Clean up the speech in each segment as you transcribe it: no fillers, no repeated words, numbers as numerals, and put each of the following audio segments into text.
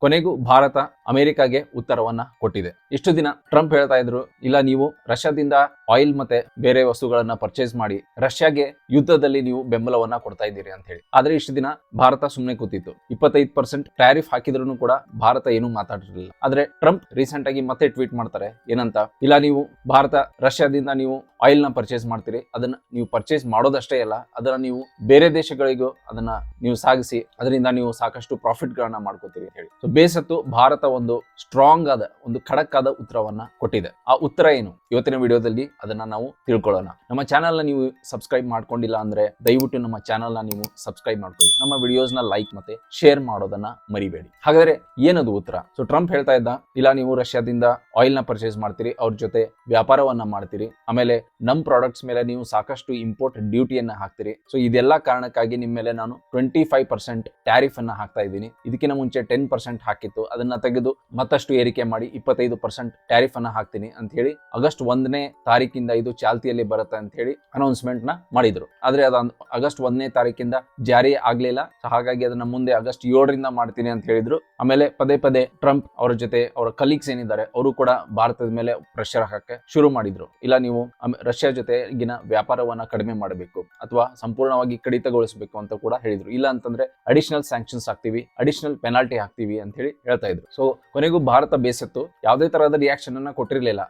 ಕೊನೆಗೂ ಭಾರತ ಅಮೆರಿಕಾಗೆ ಉತ್ತರವನ್ನ ಕೊಟ್ಟಿದೆ. ಇಷ್ಟು ದಿನ ಟ್ರಂಪ್ ಹೇಳ್ತಾ ಇದ್ರು, ಇಲ್ಲ ನೀವು ರಷ್ಯಾದಿಂದ ಆಯಿಲ್ ಮತ್ತೆ ಬೇರೆ ವಸ್ತುಗಳನ್ನ ಪರ್ಚೇಸ್ ಮಾಡಿ ರಷ್ಯಾಗೆ ಯುದ್ಧದಲ್ಲಿ ನೀವು ಬೆಂಬಲವನ್ನ ಕೊಡ್ತಾ ಇದ್ದೀರಿ ಅಂತ ಹೇಳಿ. ಆದ್ರೆ ಇಷ್ಟು ದಿನ ಭಾರತ ಸುಮ್ಮನೆ ಕೂತಿತ್ತು. 25% ಟ್ಯಾರಿಫ್ ಹಾಕಿದ್ರು ಕೂಡ ಭಾರತ ಏನು ಮಾತಾಡಿರಲಿಲ್ಲ. ಆದ್ರೆ ಟ್ರಂಪ್ ರೀಸೆಂಟ್ ಆಗಿ ಮತ್ತೆ ಟ್ವೀಟ್ ಮಾಡ್ತಾರೆ, ಏನಂತ, ಇಲ್ಲ ನೀವು ಭಾರತ ರಷ್ಯಾದಿಂದ ನೀವು ಆಯಿಲ್ ನ ಪರ್ಚೇಸ್ ಮಾಡ್ತೀರಿ, ಅದನ್ನ ನೀವು ಪರ್ಚೇಸ್ ಮಾಡೋದಷ್ಟೇ ಅಲ್ಲ, ಅದನ್ನ ನೀವು ಬೇರೆ ದೇಶಗಳಿಗೂ ಅದನ್ನ ನೀವು ಸಾಗಿಸಿ ಅದರಿಂದ ನೀವು ಸಾಕಷ್ಟು ಪ್ರಾಫಿಟ್ ಗಳನ್ನ ಮಾಡ್ಕೋತೀರಿ ಅಂತ ಹೇಳಿ. ಸೊ ಬೇಸತ್ತು ಭಾರತ ಒಂದು ಸ್ಟ್ರಾಂಗ್ ಆದ ಒಂದು ಖಡಕ್ ಆದ ಉತ್ತರವನ್ನ ಕೊಟ್ಟಿದೆ. ಆ ಉತ್ತರ ಏನು ಇವತ್ತಿನ ವಿಡಿಯೋದಲ್ಲಿ ಅದನ್ನ ನಾವು ತಿಳ್ಕೊಳ್ಳೋಣ. ನಮ್ಮ ಚಾನೆಲ್ ನ ನೀವು ಸಬ್ಸ್ಕ್ರೈಬ್ ಮಾಡ್ಕೊಂಡಿಲ್ಲ ಅಂದ್ರೆ ದಯವಿಟ್ಟು ನಮ್ಮ ಚಾನೆಲ್ ನ ನೀವು ಸಬ್ಸ್ಕ್ರೈಬ್ ಮಾಡ್ಕೊಳ್ಳಿ. ನಮ್ಮ ವಿಡಿಯೋಸ್ ನ ಲೈಕ್ ಮತ್ತೆ ಶೇರ್ ಮಾಡೋದನ್ನ ಮರಿಬೇಡಿ. ಹಾಗಾದ್ರೆ ಏನದು ಉತ್ತರ? ಸೊ ಟ್ರಂಪ್ ಹೇಳ್ತಾ ಇದ್ದ, ಇಲ್ಲ ನೀವು ರಷ್ಯಾದಿಂದ ಆಯಿಲ್ ನ ಪರ್ಚೇಸ್ ಮಾಡ್ತೀರಿ, ಅವ್ರ ಜೊತೆ ವ್ಯಾಪಾರವನ್ನ ಮಾಡ್ತೀರಿ, ಆಮೇಲೆ ನಮ್ ಪ್ರಾಡಕ್ಟ್ಸ್ ಮೇಲೆ ನೀವು ಸಾಕಷ್ಟು ಇಂಪೋರ್ಟ್ ಡ್ಯೂಟಿಯನ್ನ ಹಾಕ್ತೀರಿ. ಸೊ ಇದೆಲ್ಲ ಕಾರಣಕ್ಕಾಗಿ ನಿಮ್ಮ ಮೇಲೆ ನಾನು 25% ಟ್ಯಾರಿಫ್ ಅನ್ನ ಹಾಕ್ತಾ ಇದ್ದೀನಿ. ಇದಕ್ಕಿಂತ ಮುಂಚೆ 10% ಹಾಕಿತ್ತು, ಅದನ್ನ ತೆಗೆದು ಮತ್ತಷ್ಟು ಏರಿಕೆ ಮಾಡಿ 25% ಟ್ಯಾರಿಫ್ ಅನ್ನ ಹಾಕ್ತೀನಿ ಅಂತ ಹೇಳಿ ಆಗಸ್ಟ್ 1ನೇ ತಾರೀಕಿಂದ ಇದು ಚಾಲ್ತಿಯಲ್ಲಿ ಬರುತ್ತೆ ಅಂತ ಹೇಳಿ ಅನೌನ್ಸ್ಮೆಂಟ್ ನ ಮಾಡಿದ್ರು. ಆದ್ರೆ ಅದು ಆಗಸ್ಟ್ 1ನೇ ತಾರೀಕಿಂದ ಜಾರಿ ಆಗ್ಲಿಲ್ಲ. ಹಾಗಾಗಿ ಅದನ್ನ ಮುಂದೆ ಆಗಸ್ಟ್ 7ರಿಂದ ಮಾಡ್ತೀನಿ ಅಂತ ಹೇಳಿದ್ರು. ಆಮೇಲೆ ಪದೇ ಪದೇ ಟ್ರಂಪ್ ಅವರ ಜೊತೆ ಅವರ ಕಲೀಗ್ಸ್ ಏನಿದ್ದಾರೆ ಅವರು ಕೂಡ ಭಾರತದ ಮೇಲೆ ಪ್ರೆಷರ್ ಹಾಕಕ್ಕೆ ಶುರು ಮಾಡಿದ್ರು. ಇಲ್ಲ ನೀವು ರಷ್ಯಾ ಜೊತೆಗಿನ ವ್ಯಾಪಾರವನ್ನ ಕಡಿಮೆ ಮಾಡಬೇಕು ಅಥವಾ ಸಂಪೂರ್ಣವಾಗಿ ಕಡಿತಗೊಳಿಸಬೇಕು ಅಂತ ಕೂಡ ಹೇಳಿದ್ರು. ಇಲ್ಲ ಅಂತಂದ್ರೆ ಅಡಿಷನಲ್ ಸ್ಯಾಂಕ್ಷನ್ಸ್ ಹಾಕ್ತಿವಿ, ಅಡಿಷನಲ್ ಪೆನಾಲ್ಟಿ ಹಾಕ್ತಿವಿ ಅಂತ ಹೇಳಿ ಹೇಳ್ತಾ ಇದ್ರು. ಸೊ ಕೊನೆಗೂ ಭಾರತ ಬೇಸತ್ತು, ಯಾವುದೇ ತರಹದ ರಿಯಾಕ್ಷನ್ ಅನ್ನ ಕೊಟ್ಟಿರ್ಲಿಲ್ಲ.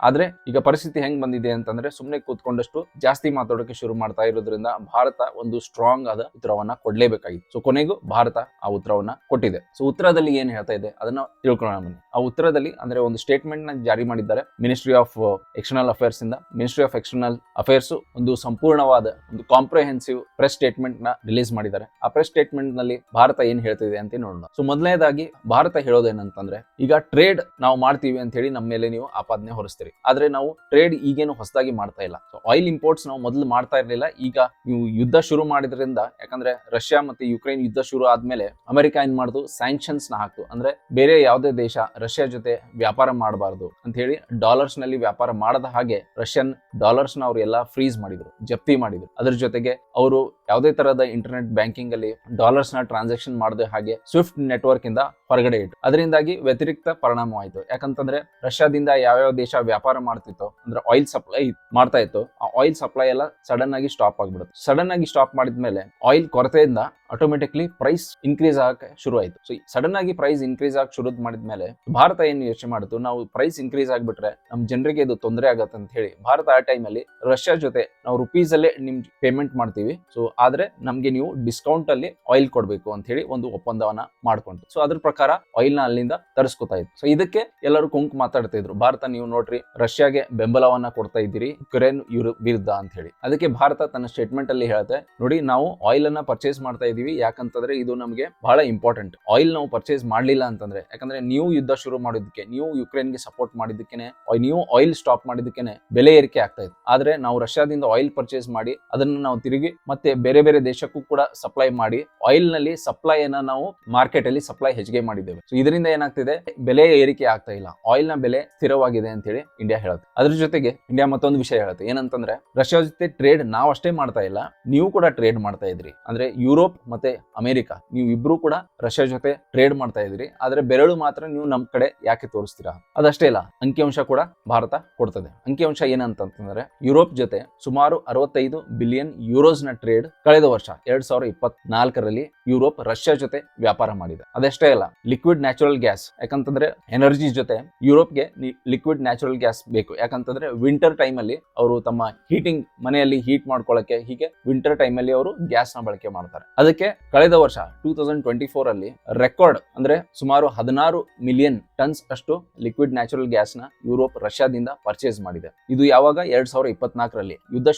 ಆದ್ರೆ ಈಗ ಪರಿಸ್ಥಿತಿ ಹೆಂಗ್ ಬಂದಿದೆ ಅಂತಂದ್ರೆ ಸುಮ್ನೆ ಕೂತ್ಕೊಂಡಷ್ಟು ಜಾಸ್ತಿ ಮಾತಾಡೋಕೆ ಶುರು ಮಾಡ್ತಾ ಇರೋದ್ರಿಂದ ಭಾರತ ಒಂದು ಸ್ಟ್ರಾಂಗ್ ಆದ ಉತ್ತರವನ್ನ ಕೊಡ್ಲೇಬೇಕಾಗಿತ್ತು. ಸೊ ಕೊನೆಗೂ ಭಾರತ ಆ ಉತ್ತರವನ್ನ ಕೊಟ್ಟಿದೆ. ಸೊ ಉತ್ತರದಲ್ಲಿ ಏನ್ ಹೇಳ್ತಾ ಇದೆ ಅದನ್ನ ತಿಳ್ಕೊಳ್ಳೋಣ ಬನ್ನಿ. ಆ ಉತ್ತರದಲ್ಲಿ ಅಂದ್ರೆ ಒಂದು ಸ್ಟೇಟ್ಮೆಂಟ್ ನ ಜಾರಿ ಮಾಡಿದ್ದಾರೆ ಮಿನಿಸ್ಟ್ರಿ ಆಫ್ ಎಕ್ಸ್ಟರ್ನಲ್ ಅಫೇರ್ಸ್ ಇಂದ. ಮಿನಿಸ್ಟ್ರಿ ಆಫ್ ಎಕ್ಸ್ಟರ್ನಲ್ ಅಫೇರ್ಸ್ ಒಂದು ಸಂಪೂರ್ಣವಾದ ಒಂದು ಕಾಂಪ್ರಿಹೆನ್ಸಿವ್ ಪ್ರೆಸ್ ಸ್ಟೇಟ್ಮೆಂಟ್ ನ ರಿಲೀಸ್ ಮಾಡಿದ್ದಾರೆ. ಆ ಪ್ರೆಸ್ ಸ್ಟೇಟ್ಮೆಂಟ್ ನಲ್ಲಿ ಭಾರತ ಏನ್ ಹೇಳ್ತಿದೆ ಅಂತ ನೋಡೋಣ. ಸೊ ಮೊದಲನೇದಾಗಿ ಭಾರತ ಹೇಳೋದೇನಂತಂದ್ರೆ, ಈಗ ಟ್ರೇಡ್ ನಾವು ಮಾಡ್ತೀವಿ ಅಂತ ಹೇಳಿ ನಮ್ಮ ಮೇಲೆ ನೀವು ಆಪಾದನೆ ಹೊರಿಸ್ತೀರಿ, ಆದ್ರೆ ನಾವು ಟ್ರೇಡ್ ಈಗೇನು ಹೊಸದಾಗಿ ಮಾಡ್ತಾ ಇಲ್ಲ. ಸೊ ಆಯಿಲ್ ಇಂಪೋರ್ಟ್ಸ್ ನಾವು ಮೊದಲು ಮಾಡ್ತಾ ಇರ್ಲಿಲ್ಲ. ಈಗ ನೀವು ಯುದ್ಧ ಶುರು ಮಾಡಿದ್ರಿಂದ, ಯಾಕಂದ್ರೆ ರಷ್ಯಾ ಮತ್ತೆ ಯುಕ್ರೇನ್ ಯುದ್ಧ ಶುರು ಆದ್ಮೇಲೆ ಅಮೆರಿಕ ಏನ್ ಮಾಡುದು, ಸ್ಯಾಂಕ್ಷನ್ಸ್ ನ ಹಾಕ್ತು. ಅಂದ್ರೆ ಬೇರೆ ಯಾವುದೇ ದೇಶ ರಷ್ಯಾ ಜೊತೆ ವ್ಯಾಪಾರ ಮಾಡಬಾರದು ಅಂತ ಹೇಳಿ ಡಾಲರ್ಸ್ ನಲ್ಲಿ ವ್ಯಾಪಾರ ಮಾಡದ ಹಾಗೆ ರಷ್ಯನ್ ಡಾಲರ್ಸ್ ನ ಅವರು ಎಲ್ಲ ಫ್ರೀಸ್ ಮಾಡಿದ್ರು, ಜಪ್ತಿ ಮಾಡಿದ್ರು. ಅದ್ರ ಜೊತೆಗೆ ಅವರು ಯಾವುದೇ ತರಹದ ಇಂಟರ್ನೆಟ್ ಬ್ಯಾಂಕಿಂಗ್ ಅಲ್ಲಿ ಡಾಲರ್ಸ್ ನ ಟ್ರಾನ್ಸಾಕ್ಷನ್ ಮಾಡದೆ ಹಾಗೆ ಸ್ವಿಫ್ಟ್ ನೆಟ್ವರ್ಕ್ ಇಂದ ಹೊರಗಡೆ ಇಟ್ಟು, ಅದರಿಂದಾಗಿ ವ್ಯತಿರಿಕ್ತ ಪರಿಣಾಮವಾಯಿತು. ಯಾಕಂತಂದ್ರೆ ರಷ್ಯಾದಿಂದ ಯಾವ್ಯಾವ ದೇಶ ವ್ಯಾಪಾರ ಮಾಡ್ತಿತ್ತೋ, ಅಂದ್ರೆ ಆಯಿಲ್ ಸಪ್ಲೈ ಮಾಡ್ತಾ ಇತ್ತು, ಆ ಆಯಿಲ್ ಸಪ್ಲೈ ಎಲ್ಲ ಸಡನ್ ಆಗಿ ಸ್ಟಾಪ್ ಆಗ್ಬಿಡುತ್ತೆ. ಸಡನ್ ಆಗಿ ಸ್ಟಾಪ್ ಮಾಡಿದ್ಮೇಲೆ ಆಯಿಲ್ ಕೊರತೆಯಿಂದ ಆಟೋಮೆಟಿಕ್ಲಿ ಪ್ರೈಸ್ ಇನ್ಕ್ರೀಸ್ ಆಗಕ್ಕೆ ಶುರು ಆಯ್ತು. ಸೊ ಸಡನ್ ಆಗಿ ಪ್ರೈಸ್ ಇನ್ಕ್ರೀಸ್ ಆಗಿ ಶುರು ಮಾಡಿದ್ಮೇಲೆ ಭಾರತ ಏನ್ ಯೋಚನೆ ಮಾಡಿತು, ನಾವು ಪ್ರೈಸ್ ಇನ್ಕ್ರೀಸ್ ಆಗ್ಬಿಟ್ರೆ ನಮ್ ಜನರಿಗೆ ಇದು ತೊಂದರೆ ಆಗತ್ತೆ ಅಂತ ಹೇಳಿ ಭಾರತ ಆ ಟೈಮ್ ಅಲ್ಲಿ ರಷ್ಯಾ ಜೊತೆ ನಾವು ರುಪೀಸ್ ಅಲ್ಲೇ ನಿಮ್ ಪೇಮೆಂಟ್ ಮಾಡ್ತೀವಿ, ಸೊ ಆದ್ರೆ ನಮ್ಗೆ ನೀವು ಡಿಸ್ಕೌಂಟ್ ಅಲ್ಲಿ ಆಯಿಲ್ ಕೊಡ್ಬೇಕು ಅಂತ ಹೇಳಿ ಒಂದು ಒಪ್ಪಂದವನ್ನ ಮಾಡ್ಕೊಂತು. ಸೊ ಅದ್ರ ಪ್ರಕಾರ ಆಯಿಲ್ ನ ಅಲ್ಲಿಂದ ತರಿಸ್ಕೊತಾ ಇತ್ತು. ಸೊ ಇದಕ್ಕೆ ಎಲ್ಲರೂ ಕೊಂಕು ಮಾತಾಡ್ತಾ ಇದ್ರು, ಭಾರತ ನೀವು ನೋಡ್ರಿ ರಷ್ಯಾಗೆ ಬೆಂಬಲವನ್ನ ಕೊಡ್ತಾ ಇದ್ದೀರಿ ಯುಕ್ರೇನ್ ವಿರುದ್ಧ ಅಂತ ಹೇಳಿ. ಅದಕ್ಕೆ ಭಾರತ ತನ್ನ ಸ್ಟೇಟ್ಮೆಂಟ್ ಅಲ್ಲಿ ಹೇಳುತ್ತೆ, ನೋಡಿ ನಾವು ಆಯಿಲ್ ಅನ್ನ ಪರ್ಚೇಸ್ ಮಾಡ್ತಾ ಇದೀವಿ, ಯಾಕಂತಂದ್ರೆ ಇದು ನಮಗೆ ಬಹಳ ಇಂಪಾರ್ಟೆಂಟ್. ಆಯಿಲ್ ನಾವು ಪರ್ಚೇಸ್ ಮಾಡ್ಲಿಲ್ಲ ಅಂತಂದ್ರೆ, ಯಾಕಂದ್ರೆ ನೀವು ಯುದ್ಧ ಶುರು ಮಾಡೋದಕ್ಕೆ, ನೀವು ಯುಕ್ರೇನ್ಗೆ ಸಪೋರ್ಟ್ ಮಾಡಿದ್ದಕ್ಕೇನೆ, ನೀವು ಆಯಿಲ್ ಸ್ಟಾಪ್ ಮಾಡಿದ್ದಕ್ಕೇನೆ ಬೆಲೆ ಏರಿಕೆ ಆಗ್ತಾ ಇತ್ತು. ಆದ್ರೆ ನಾವು ರಷ್ಯಾದಿಂದ ಆಯಿಲ್ ಪರ್ಚೇಸ್ ಮಾಡಿ ಅದನ್ನ ನಾವು ತಿರುಗಿ ಮತ್ತೆ ಬೇರೆ ಬೇರೆ ದೇಶಕ್ಕೂ ಕೂಡ ಸಪ್ಲೈ ಮಾಡಿ ಆಯಿಲ್ ನಲ್ಲಿ ಸಪ್ಲೈ ಅನ್ನ ನಾವು ಮಾರ್ಕೆಟ್ ಅಲ್ಲಿ ಸಪ್ಲೈ ಹೆಚ್ಚಿಗೆ ಮಾಡಿದ್ದೇವೆ. ಸೊ ಇದರಿಂದ ಏನಾಗ್ತಿದೆ, ಬೆಲೆ ಏರಿಕೆ ಆಗ್ತಾ ಇಲ್ಲ, ಆಯಿಲ್ ನ ಬೆಲೆ ಸ್ಥಿರವಾಗಿದೆ ಅಂತ ಹೇಳಿ ಇಂಡಿಯಾ ಹೇಳುತ್ತೆ. ಅದ್ರ ಜೊತೆಗೆ ಇಂಡಿಯಾ ಮತ್ತೊಂದು ವಿಷಯ ಹೇಳುತ್ತೆ, ಏನಂತಂದ್ರೆ ರಷ್ಯಾ ಜೊತೆ ಟ್ರೇಡ್ ನಾವು ಅಷ್ಟೇ ಮಾಡ್ತಾ ಇಲ್ಲ, ನೀವು ಕೂಡ ಟ್ರೇಡ್ ಮಾಡ್ತಾ ಇದ್ರಿ. ಅಂದ್ರೆ ಯುರೋಪ್ ಮತ್ತೆ ಅಮೆರಿಕ ನೀವು ಇಬ್ರು ಕೂಡ ರಷ್ಯಾ ಜೊತೆ ಟ್ರೇಡ್ ಮಾಡ್ತಾ ಇದ್ರಿ, ಆದ್ರೆ ಬೆರಳು ಮಾತ್ರ ನೀವು ನಮ್ ಕಡೆ ಯಾಕೆ ತೋರಿಸ್ತೀರಾ? ಅದಷ್ಟೇ ಇಲ್ಲ, ಅಂಕಿಅಂಶ ಕೂಡ ಭಾರತ ಕೊಡ್ತದೆ. ಅಂಕಿಅಂಶ ಏನಂತಂದ್ರೆ, ಯುರೋಪ್ ಜೊತೆ ಸುಮಾರು 65 ಬಿಲಿಯನ್ ಯೂರೋಸ್ ನ ಟ್ರೇಡ್ ಕಳೆದ ವರ್ಷ 2024ರಲ್ಲಿ ಯುರೋಪ್ ರಷ್ಯಾ ಜೊತೆ ವ್ಯಾಪಾರ ಮಾಡಿದೆ. ಅದಷ್ಟೇ ಅಲ್ಲ, ಲಿಕ್ವಿಡ್ ನ್ಯಾಚುರಲ್ ಗ್ಯಾಸ್, ಯಾಕಂತಂದ್ರೆ ಎನರ್ಜಿ ಜೊತೆ ಯುರೋಪ್ಗೆ ಲಿಕ್ವಿಡ್ ನ್ಯಾಚುರಲ್ ಗ್ಯಾಸ್ ಬೇಕು. ಯಾಕಂತಂದ್ರೆ ವಿಂಟರ್ ಟೈಮ್ ಅಲ್ಲಿ ಅವರು ತಮ್ಮ ಹೀಟಿಂಗ್ ಮನೆಯಲ್ಲಿ ಹೀಟ್ ಮಾಡ್ಕೊಳ್ಳಕ್ಕೆ ಹೀಗೆ ವಿಂಟರ್ ಟೈಮ್ ಅಲ್ಲಿ ಅವರು ಗ್ಯಾಸ್ ನ ಬಳಕೆ ಮಾಡ್ತಾರೆ. ಅದಕ್ಕೆ ಕಳೆದ ವರ್ಷ 2024 ಅಲ್ಲಿ ರೆಕಾರ್ಡ್ ಅಂದ್ರೆ ಸುಮಾರು 16 ಮಿಲಿಯನ್ ಟನ್ಸ್ ಅಷ್ಟು ಲಿಕ್ವಿಡ್ ನ್ಯಾಚುರಲ್ ಗ್ಯಾಸ್ ನ ಯುರೋಪ್ ರಷ್ಯಾದಿಂದ ಪರ್ಚೇಸ್ ಮಾಡಿದೆ. ಇದು ಯಾವಾಗ 2024ರಲ್ಲಿ, ಯುದ್ಧ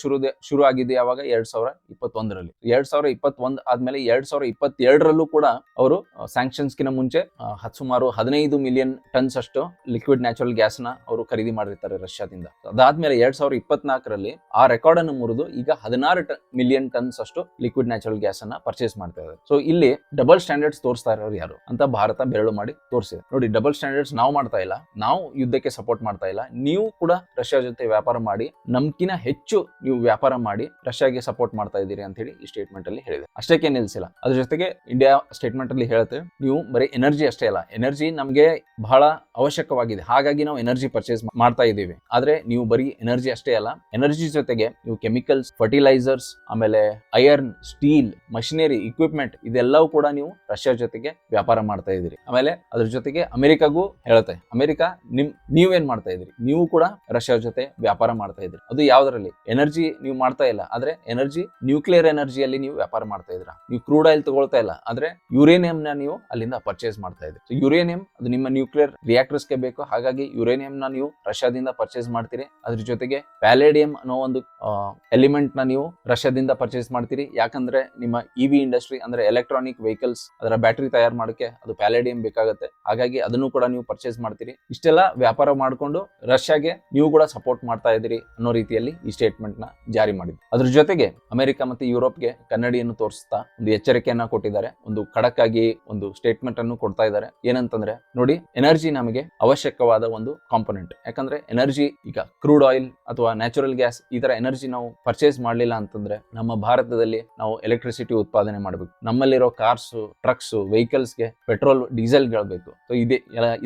ಶುರು ಆಗಿದ್ದು ಯಾವಾಗ 2021ರಲ್ಲಿ. 2021 ಆದ್ಮೇಲೆ 2022ರಲ್ಲೂ ಕೂಡ ಅವರು ಸ್ಯಾಂಕ್ಷನ್ಸ್ ಕಿನ ಮುಂಚೆ ಸುಮಾರು 15 ಮಿಲಿಯನ್ ಟನ್ಸ್ ಅಷ್ಟು ಲಿಕ್ವಿಡ್ ನ್ಯಾಚುರಲ್ ಗ್ಯಾಸ್ ನ ಅವರು ಖರೀದಿ ಮಾಡಿರ್ತಾರೆ ರಷ್ಯಾದಿಂದ. ಅದಾದ್ಮೇಲೆ 2024ರಲ್ಲಿ ಆ ರೆಕಾರ್ಡ್ ಅನ್ನು ಮುರಿದು ಈಗ 16 ಮಿಲಿಯನ್ ಟನ್ಸ್ ಅಷ್ಟು ಲಿಕ್ವಿಡ್ ನ್ಯಾಚುರಲ್ ಗ್ಯಾಸ್ ಅನ್ನ ಪರ್ಚೇಸ್ ಮಾಡ್ತಾ ಇದ್ದಾರೆ. ಸೊ ಇಲ್ಲಿ ಡಬಲ್ ಸ್ಟ್ಯಾಂಡರ್ಡ್ಸ್ ತೋರಿಸ್ತಾ ಇರೋರು ಯಾರು ಅಂತ ಭಾರತ ಬೆರಳು ಮಾಡಿ ತೋರಿಸಿದೆ. ನೋಡಿ, ಡಬಲ್ ಸ್ಟ್ಯಾಂಡರ್ಡ್ಸ್ ನಾವು ಮಾಡ್ತಾ ಇಲ್ಲ, ನಾವು ಯುದ್ಧಕ್ಕೆ ಸಪೋರ್ಟ್ ಮಾಡ್ತಾ ಇಲ್ಲ, ನೀವು ಕೂಡ ರಷ್ಯಾ ಜೊತೆ ವ್ಯಾಪಾರ ಮಾಡಿ ನಮ್ಕಿನ ಹೆಚ್ಚು ನೀವು ವ್ಯಾಪಾರ ಮಾಡಿ ರಷ್ಯಾಗೆ ಸಪೋರ್ಟ್ ಮಾಡ್ತಾ ಇದ್ದೀರಿ ಅಂತ ಹೇಳಿ ಈ ಸ್ಟೇಟ್ಮೆಂಟ್ ಅಲ್ಲಿ ಹೇಳಿದೆ. ಅಷ್ಟಕ್ಕೆ ನಿಲ್ಸಿಲ್ಲ, ಅದ್ರ ಜೊತೆಗೆ ಇಂಡಿಯಾ ಸ್ಟೇಟ್ಮೆಂಟ್ ಅಲ್ಲಿ ಹೇಳುತ್ತೆ, ನೀವು ಬರೀ ಎನರ್ಜಿ ಅಷ್ಟೇ ಅಲ್ಲ, ಎನರ್ಜಿ ನಮಗೆ ಬಹಳ ಅವಶ್ಯಕವಾಗಿದೆ, ಹಾಗಾಗಿ ನಾವು ಎನರ್ಜಿ ಪರ್ಚೇಸ್ ಮಾಡ್ತಾ ಇದ್ದೀವಿ. ಆದ್ರೆ ನೀವು ಬರೀ ಎನರ್ಜಿ ಅಷ್ಟೇ ಅಲ್ಲ, ಎನರ್ಜಿ ಜೊತೆಗೆ ನೀವು ಕೆಮಿಕಲ್ಸ್, ಫರ್ಟಿಲೈಸರ್ಸ್, ಆಮೇಲೆ ಐರನ್, ಸ್ಟೀಲ್, ಮಷಿನರಿ, ಇಕ್ವಿಪ್ಮೆಂಟ್ ಇದೆಲ್ಲವೂ ಕೂಡ ನೀವು ರಷ್ಯಾ ಜೊತೆಗೆ ವ್ಯಾಪಾರ ಮಾಡ್ತಾ ಇದ್ದೀರಿ. ಆಮೇಲೆ ಅದ್ರ ಜೊತೆಗೆ ಅಮೆರಿಕಾಗೂ ಹೇಳುತ್ತೆ, ಅಮೆರಿಕಾ ನೀವೇನ್ ಮಾಡ್ತಾ ಇದ್ರಿ, ನೀವು ಕೂಡ ರಷ್ಯಾ ಜೊತೆ ವ್ಯಾಪಾರ ಮಾಡ್ತಾ ಇದ್ರಿ. ಅದು ಯಾವ್ದ್ರಲ್ಲಿ? ಎನರ್ಜಿ ನೀವು ಮಾಡ್ತಾ ಇಲ್ಲ, ಆದ್ರೆ ಎನರ್ಜಿ ನ್ಯೂಕ್ಲಿಯರ್ ಎನರ್ಜಿಯಲ್ಲಿ ನೀವು ವ್ಯಾಪಾರ ಮಾಡ್ತಾ ಇದ್ರ. ನೀವು ಕ್ರೂಡ್ ಆಯಿಲ್ ತಗೊಳ್ತಾ ಇಲ್ಲ, ಆದ್ರೆ ಯುರೇನಿಯಂ ನ ನೀವು ಅಲ್ಲಿಂದ ಪರ್ಚೇಸ್ ಮಾಡ್ತಾ ಇದ್ರಿ. ಯುರೇನಿಯಂ ಅದು ನಿಮ್ಮ ನ್ಯೂಕ್ಲಿಯರ್ ರಿಯಾಕ್ಟರ್ಸ್ ಗೆ ಬೇಕು, ಹಾಗಾಗಿ ಯುರೇನಿಯಂ ನ ನೀವು ರಷ್ಯಾದಿಂದ ಪರ್ಚೇಸ್ ಮಾಡ್ತೀರಿ. ಅದ್ರ ಜೊತೆಗೆ ಪ್ಯಾಲೇಡಿಯಂ ಅನ್ನೋ ಒಂದು ಎಲಿಮೆಂಟ್ ನ ನೀವು ರಷ್ಯಾದಿಂದ ಪರ್ಚೇಸ್ ಮಾಡ್ತೀರಿ. ಯಾಕಂದ್ರೆ ನಿಮ್ಮ ಇವಿ ಇಂಡಸ್ಟ್ರಿ ಅಂದ್ರೆ ಎಲೆಕ್ಟ್ರಾನಿಕ್ ವೆಹಿಕಲ್ಸ್, ಅದರ ಬ್ಯಾಟರಿ ತಯಾರು ಮಾಡೋಕೆ ಅದು ಪ್ಯಾಲೇಡಿಯಂ ಬೇಕಾಗುತ್ತೆ, ಹಾಗಾಗಿ ಅದನ್ನು ಕೂಡ ನೀವು ಪರ್ಚೇಸ್ ಮಾಡ್ತೀರಿ. ಇಷ್ಟೆಲ್ಲ ವ್ಯಾಪಾರ ಮಾಡಿಕೊಂಡು ರಷ್ಯಾಗೆ ನೀವು ಕೂಡ ಸಪೋರ್ಟ್ ಮಾಡ್ತಾ ಇದ್ದೀರಿ ಅನ್ನೋ ರೀತಿಯಲ್ಲಿ ಈ ಸ್ಟೇಟ್ಮೆಂಟ್ ನ ಜಾರಿ ಮಾಡಿದ್ರು. ಅದ್ರ ಜೊತೆಗೆ ಅಮೆರಿಕ ಮತ್ತೆ ಯುರೋಪ್ಗೆ ಕನ್ನಡಿಯನ್ನು ತೋರಿಸ್ತಾ ಒಂದು ಎಚ್ಚರಿಕೆಯನ್ನ ಕೊಟ್ಟಿದ್ದಾರೆ, ಒಂದು ಖಡಕ್ ಆಗಿ ಒಂದು ಸ್ಟೇಟ್ಮೆಂಟ್ ಅನ್ನು ಕೊಡ್ತಾ ಇದ್ದಾರೆ. ಏನಂತಂದ್ರೆ, ನೋಡಿ, ಎನರ್ಜಿ ನಮಗೆ ಅವಶ್ಯಕವಾದ ಒಂದು ಕಾಂಪೊನೆಂಟ್. ಯಾಕಂದ್ರೆ ಎನರ್ಜಿ, ಈಗ ಕ್ರೂಡ್ ಆಯಿಲ್ ಅಥವಾ ನ್ಯಾಚುರಲ್ ಗ್ಯಾಸ್, ಈ ತರ ಎನರ್ಜಿ ನಾವು ಪರ್ಚೇಸ್ ಮಾಡಲಿಲ್ಲ ಅಂತಂದ್ರೆ ನಮ್ಮ ಭಾರತದಲ್ಲಿ ನಾವು ಎಲೆಕ್ಟ್ರಿಸಿಟಿ ಉತ್ಪಾದನೆ ಮಾಡಬೇಕು. ನಮ್ಮಲ್ಲಿರೋ ಕಾರ್ಸ್, ಟ್ರಕ್ಸ್, ವೆಹಿಕಲ್ಸ್ ಗೆ ಪೆಟ್ರೋಲ್, ಡೀಸೆಲ್ ಬೇಕು. ಸೊ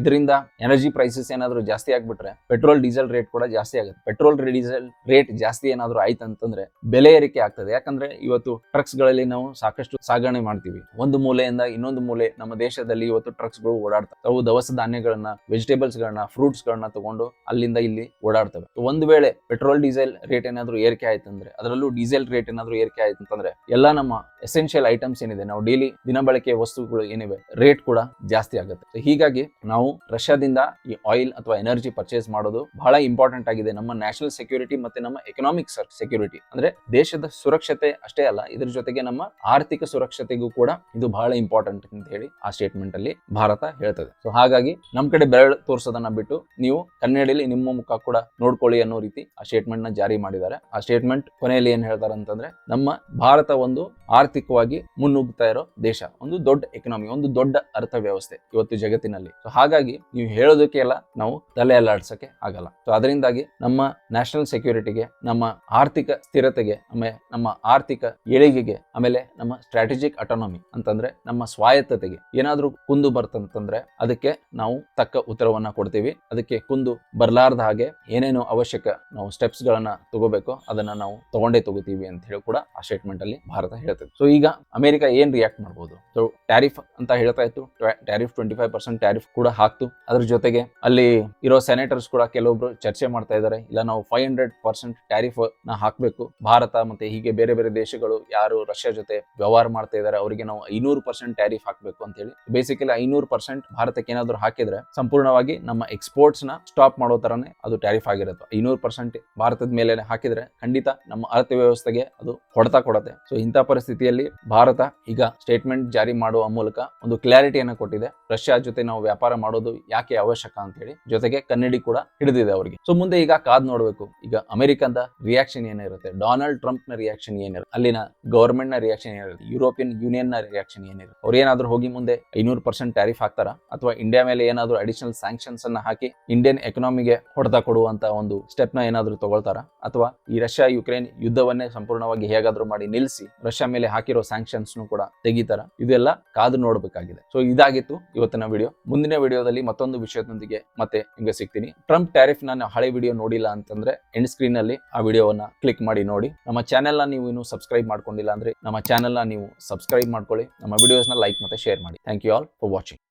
ಇದರಿಂದ ಎನರ್ಜಿ ಪ್ರೈಸಸ್ ಏನಾದ್ರು ಜಾಸ್ತಿ ಆಗ್ಬಿಟ್ರೆ ಪೆಟ್ರೋಲ್ ಡೀಸೆಲ್ ರೇಟ್ ಕೂಡ ಜಾಸ್ತಿ ಆಗುತ್ತೆ. ಪೆಟ್ರೋಲ್ ಡೀಸೆಲ್ ರೇಟ್ ಜಾಸ್ತಿ ಏನಾದ್ರು ಆಯ್ತು ಅಂತಂದ್ರೆ ಬೆಲೆ ಏರಿಕೆ ಆಗ್ತದೆ. ಯಾಕಂದ್ರೆ ಇವತ್ತು ಟ್ರಕ್ಸ್ ಗಳಲ್ಲಿ ನಾವು ಸಾಕಷ್ಟು ಸಾಗಣೆ ಮಾಡ್ತೀವಿ, ಒಂದು ಮೂಲೆಯಿಂದ ಇನ್ನೊಂದು ಮೂಲೆ ನಮ್ಮ ದೇಶದಲ್ಲಿ ಇವತ್ತು ಟ್ರಕ್ಸ್ ಗಳು ಓಡಾಡ್ತವೆ. ಅವು ದವಸ ಧಾನ್ಯಗಳನ್ನ, ವೆಜಿಟೇಬಲ್ಸ್ ಗಳನ್ನ, ಫ್ರೂಟ್ಸ್ ಗಳನ್ನ ತಗೊಂಡು ಅಲ್ಲಿಂದ ಇಲ್ಲಿ ಓಡಾಡ್ತವೆ. ಒಂದು ವೇಳೆ ಪೆಟ್ರೋಲ್ ಡೀಸೆಲ್ ರೇಟ್ ಏನಾದ್ರು ಏರಿಕೆ ಆಯ್ತಂದ್ರೆ, ಅದರಲ್ಲೂ ಡೀಸೆಲ್ ರೇಟ್ ಏನಾದ್ರು ಏರಿಕೆ ಆಯ್ತು ಅಂತಂದ್ರೆ ಎಲ್ಲಾ ನಮ್ಮ ಎಸೆನ್ಷಿಯಲ್ ಐಟಮ್ಸ್ ಏನಿದೆ, ನಾವು ಡೈಲಿ ದಿನಬಳಕೆ ವಸ್ತುಗಳು ಏನಿವೆ, ರೇಟ್ ಕೂಡ ಜಾಸ್ತಿ ಆಗುತ್ತೆ. ಹೀಗಾಗಿ ನಾವು ರಷ್ಯಾದಿಂದ ಈ ಆಯಿಲ್ ಅಥವಾ ಎನರ್ಜಿ ಪರ್ಚೇಸ್ ಮಾಡೋದು ಬಹಳ ಇಂಪಾರ್ಟೆಂಟ್ ಆಗಿದೆ, ನಮ್ಮ ನ್ಯಾಷನಲ್ ಸೆಕ್ಯೂರಿಟಿ ಮತ್ತೆ ನಮ್ಮ ಎಕನಾಮಿಕ್ ಸೆಕ್ಯೂರಿಟಿ. ಅಂದ್ರೆ ದೇಶದ ಸುರಕ್ಷತೆ ಅಷ್ಟೇ ಅಲ್ಲ, ಇದ್ರ ಜೊತೆಗೆ ನಮ್ಮ ಆರ್ಥಿಕ ಸುರಕ್ಷತೆಗೂ ಕೂಡ ಇದು ಬಹಳ ಇಂಪಾರ್ಟೆಂಟ್ ಅಂತ ಹೇಳಿ ಆ ಸ್ಟೇಟ್ಮೆಂಟ್ ಅಲ್ಲಿ ಭಾರತ ಹೇಳ್ತದೆ. ಸೊ ಹಾಗಾಗಿ ನಮ್ ಕಡೆ ಬೆರಳು ತೋರಿಸೋದನ್ನ ಬಿಟ್ಟು ನೀವು ಕನ್ನಡಿಯಲ್ಲಿ ನಿಮ್ಮ ಮುಖ ಕೂಡ ನೋಡ್ಕೊಳ್ಳಿ ಅನ್ನೋ ರೀತಿ ಆ ಸ್ಟೇಟ್ಮೆಂಟ್ ನ ಜಾರಿ ಮಾಡಿದ್ದಾರೆ. ಆ ಸ್ಟೇಟ್ಮೆಂಟ್ ಕೊನೆಯಲ್ಲಿ ಏನ್ ಹೇಳ್ತಾರೆ ಅಂತಂದ್ರೆ, ನಮ್ಮ ಭಾರತ ಒಂದು ಆರ್ಥಿಕವಾಗಿ ಮುನ್ನುಗ್ತಾ ಇರೋ ದೇಶ, ಒಂದು ದೊಡ್ಡ ಎಕನಾಮಿ, ಒಂದು ದೊಡ್ಡ ಅರ್ಥವ್ಯವಸ್ಥೆ ಇವತ್ತು ಜಗತ್ತಿನಲ್ಲಿ. ಸೊ ಹಾಗಾಗಿ ನೀವು ಹೇಳೋದಕ್ಕೆ ಎಲ್ಲ ನಾವು ತಲೆ ಅಲ್ಲಾಡ್ಸಕ್ಕೆ ಆಗಲ್ಲ. ಸೊ ಅದರಿಂದಾಗಿ ನಮ್ಮ ನ್ಯಾಷನಲ್ ಸೆಕ್ಯೂರಿಟಿಗೆ, ನಮ್ಮ ಆರ್ಥಿಕ ಸ್ಥಿರತೆಗೆ, ಆಮೇಲೆ ನಮ್ಮ ಆರ್ಥಿಕ ಏಳಿಗೆಗೆ, ಆಮೇಲೆ ನಮ್ಮ ಸ್ಟ್ರಾಟಜಿಕ್ ಅಟಾನಮಿ ಅಂತಂದ್ರೆ ನಮ್ಮ ಸ್ವಾಯತ್ತತೆಗೆ ಏನಾದ್ರೂ ಕುಂದು ಬರ್ತಂತಂದ್ರೆ ಅದಕ್ಕೆ ನಾವು ತಕ್ಕ ಉತ್ತರವನ್ನ ಕೊಡ್ತೀವಿ. ಅದಕ್ಕೆ ಕುಂದು ಬರ್ಲಾರ್ದ ಹಾಗೆ ಏನೇನು ಅವಶ್ಯಕ ನಾವು ಸ್ಟೆಪ್ಸ್ ಗಳನ್ನ ತಗೋಬೇಕು ಅದನ್ನ ನಾವು ತಗೋತೀವಿ ಅಂತ ಹೇಳಿ ಕೂಡ ಆ ಸ್ಟೇಟ್ಮೆಂಟ್ ಅಲ್ಲಿ ಭಾರತ ಹೇಳ್ತದೆ. ಸೊ ಈಗ ಅಮೆರಿಕ ಏನ್ ರಿಯಾಕ್ಟ್ ಮಾಡಬಹುದು? ಸೊ ಟ್ಯಾರಿಫ್ ಅಂತ ಹೇಳ್ತಾ ಇತ್ತು, ಟ್ಯಾರಿಫ್ 25% ಟ್ಯಾರಿಫ್ ಕೂಡ ಹಾಕ್ತು. ಅದ್ರ ಜೊತೆಗೆ ಅಲ್ಲಿ ಇರೋ ಸೆನೆಟರ್ಸ್ ಕೂಡ ಕೆಲವೊಬ್ರು ಚರ್ಚೆ ಮಾಡ್ತಾ ಇದ್ದಾರೆ, ಇಲ್ಲ ನಾವು 500% ಟ್ಯಾರಿಫ್ ನ ಹಾಕ್ಬೇಕು. ಭಾರತ ಮತ್ತೆ ಹೀಗೆ ಬೇರೆ ಬೇರೆ ದೇಶಗಳು ಯಾರು ರಷ್ಯಾ ಜೊತೆ ವ್ಯವಹಾರ ಮಾಡ್ತಾ ಇದ್ದಾರೆ ಅವರಿಗೆ ನಾವು 500% ಟ್ಯಾರಿಫ್ ಹಾಕ್ಬೇಕು ಅಂತ ಹೇಳಿ. ಬೇಸಿಕಲಿ 500% ಭಾರತಕ್ಕೆ ಏನಾದ್ರು ಹಾಕಿದ್ರೆ ಸಂಪೂರ್ಣವಾಗಿ ನಮ್ಮ ಎಕ್ಸ್ಪೋರ್ಟ್ಸ್ ನ ಸ್ಟಾಪ್ ಮಾಡೋ ತರನೇ ಅದು ಟ್ಯಾರಿಫ್ ಆಗಿರುತ್ತೆ. 500% ಭಾರತದ ಮೇಲೆ ಹಾಕಿದ್ರೆ ಖಂಡಿತ ನಮ್ಮ ಅರ್ಥವ್ಯವಸ್ಥೆಗೆ ಅದು ಹೊಡೆತ ಕೊಡುತ್ತೆ. ಸೊ ಇಂಥ ಪರಿಸ್ಥಿತಿಯಲ್ಲಿ ಭಾರತ ಈಗ ಸ್ಟೇಟ್ಮೆಂಟ್ ಜಾರಿ ಮಾಡುವ ಮೂಲಕ ಒಂದು ಕ್ಲಾರಿಟಿಯನ್ನು ಕೊಟ್ಟಿದೆ, ರಷ್ಯಾ ಜೊತೆ ನಾವು ವ್ಯಾಪಾರ ಮಾಡೋದು ಯಾಕೆ ಅವಶ್ಯಕ ಅಂತ ಹೇಳಿ. ಜೊತೆಗೆ ಕನ್ನಡಿ ಕೂಡ ಹಿಡಿದಿದೆ ಅವರಿಗೆ. ಸೊ ಮುಂದೆ ಈಗ ಕಾದ್ ನೋಡ್ಬೇಕು, ಈಗ ಅಮೆರಿಕದ ರಿಯಾಕ್ಷನ್ ಏನಿರುತ್ತೆ, ಡೊನಾಲ್ಡ್ ಟ್ರಂಪ್ ನ ರಿಯಾಕ್ಷನ್ ಏನಿರುತ್ತೆ, ಅಲ್ಲಿನ ಗವರ್ಮೆಂಟ್ ನ ರಿಯಾಕ್ಷನ್ ಏನಿರುತ್ತೆ, ಯುರೋಪಿಯನ್ ಯೂನಿಯನ್ ನ ರಿಯಾಕ್ಷನ್ ಏನಿರುತ್ತೆ, ಅವ್ರು ಏನಾದ್ರು ಹೋಗಿ ಮುಂದೆ 500% ಟ್ಯಾರಿಫ್ ಹಾಕ್ತಾರ, ಅಥವಾ ಇಂಡಿಯಾ ಮೇಲೆ ಏನಾದ್ರು ಅಡಿಷನಲ್ ಸ್ಯಾಂಕ್ಷನ್ಸ್ ಅನ್ನ ಹಾಕಿ ಇಂಡಿಯನ್ ಎಕನಾಮಿಗೆ ಹೊಡೆತ ಕೊಡುವಂತ ಒಂದು ಸ್ಟೆಪ್ ನ ಏನಾದ್ರು ತಗೊಳ್ತಾರ, ಅಥವಾ ಈ ರಷ್ಯಾ ಯುಕ್ರೇನ್ ಯುದ್ಧವನ್ನೇ ಸಂಪೂರ್ಣವಾಗಿ ಹೇಗಾದ್ರೂ ಮಾಡಿ ನಿಲ್ಲಿಸಿ ರಷ್ಯಾ ಮೇಲೆ ಹಾಕಿರೋ ಸ್ಯಾಂಕ್ಷನ್ಸ್ ಕೂಡ ತೆಗಿತಾರ, ಇದೆಲ್ಲ ಕಾದು ನೋಡ್ಬೇಕಾಗಿದೆ. ಸೊ ಇದಾಗಿತ್ತು ಇವತ್ತಿನ ವಿಡಿಯೋ. ಮುಂದಿನ ವಿಡಿಯೋದಲ್ಲಿ ಮತ್ತೊಂದು ವಿಷಯದೊಂದಿಗೆ ಮತ್ತೆ ನಿಮಗೆ ಸಿಗ್ತೀನಿ. ಟ್ರಂಪ್ ಟ್ಯಾರಿಫ್ ನ ಹಳೆ ವಿಡಿಯೋ ನೋಡಿಲ್ಲ ಅಂತಂದ್ರೆ ಎಂಡ್ ಸ್ಕ್ರೀನ್ ಅಲ್ಲಿ ಆ ವಿಡಿಯೋವನ್ನ ಕ್ಲಿಕ್ ಮಾಡಿ ನೋಡಿ. ನಮ್ಮ ಚಾನೆಲ್ ನ ನೀವು ಇನ್ನು ಸಬ್ಸ್ಕ್ರೈಬ್ ಮಾಡ್ಕೊಂಡಿಲ್ಲ ಅಂದ್ರೆ ನಮ್ಮ ಚಾನೆಲ್ ನ ನೀವು ಸಬ್ಸ್ಕ್ರೈಬ್ ಮಾಡ್ಕೊಳ್ಳಿ. ನಮ್ಮ ವಿಡಿಯೋಸ್ ನ ಲೈಕ್ ಮತ್ತೆ ಶೇರ್ ಮಾಡಿ. Thank you all for watching.